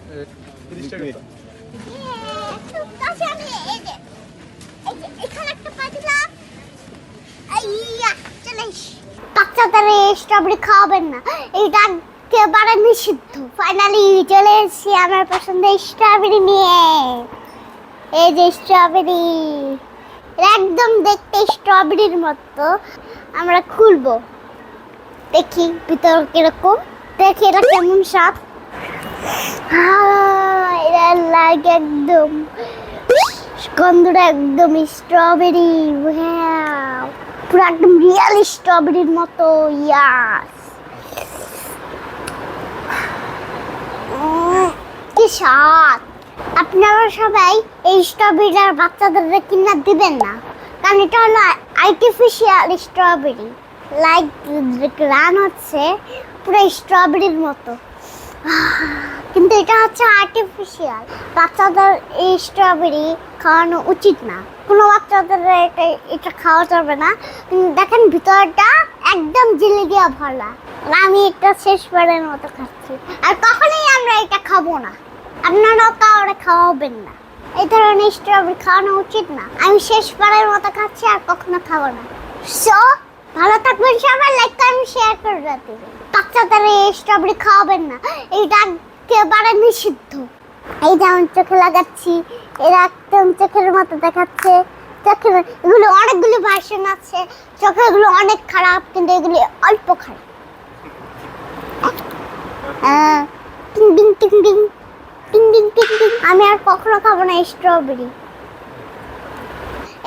30 টাকা। বাচ্চাদের স্ট্রবেরি খাওয়াবেন না, এটা একেবারে নিষিদ্ধ। ফাইনালি চলে এসেছি আমার পছন্দের স্ট্রবেরি নিয়ে। এই যে স্ট্রবেরি, একদম দেখতে স্ট্রবেরির মতো। আমরা খুলবো, দেখি ভিতর কিরকম, দেখি এটা কেমন স্বাদ। এটা লাগে একদম, গন্ধটা একদম স্ট্রবেরি, পুরো একদম রিয়েল স্ট্রবেরির মতো। ইয়াস, কি স্বাদ! আপনারা সবাই এই স্ট্রবেরিটা বাচ্চাদের কিনে দিবেন না, কারণ এটা হলো আর্টিফিশিয়াল স্ট্রবেরি। লাইক গ্রান হচ্ছে পুরো স্ট্রবেরির মতো, কিন্তু এটা হচ্ছে আর্টিফিশিয়াল। বাচ্চাদের এই স্ট্রবেরি খাওয়ানো উচিত না, কোনো বাচ্চাদের এটা খাওয়া যাবে না। দেখেন ভিতরটা একদম জেলি দিয়া ভরা। আমি এটা শেষবারের মতো খাচ্ছি, আর কখনোই আমরা এটা খাবো না। আপনারাও কাউরে খাওয়াবেন না, এই ধরনের স্ট্রবেরি খাওয়ানো উচিত না। আমি শেষবারের মতো খাচ্ছি, আর কখনো খাবো না। সো ভালো থাকবেন সবাই, লাইক করেন, শেয়ার করে দিবেন। বাচ্চাদের এই স্ট্রবেরি খাওয়াবেন না, এটা একেবারে নিষিদ্ধ। এই যেমন চোখে লাগাচ্ছি, এরা একদম চোখের মতো দেখাচ্ছে। চোখের এগুলো অনেকগুলো ভার্সন আছে, চোখে এগুলো অনেক খারাপ, কিন্তু এগুলো অল্প খারাপ। টিং টিং টিং টিং টিং টিং টিং টিং। আমি আর কখনো খাবো না স্ট্রবেরি।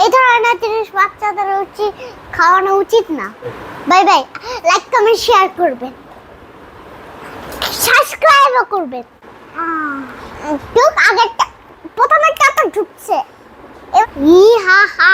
এই ধরনের জিনিস বাচ্চাদের খাওয়ানো উচিত না। Bye bye, like comment share করবেন, সাবস্ক্রাইবও করবেন। আগেরটা প্রথমেরটা তো ঢুকছে। ই হা হা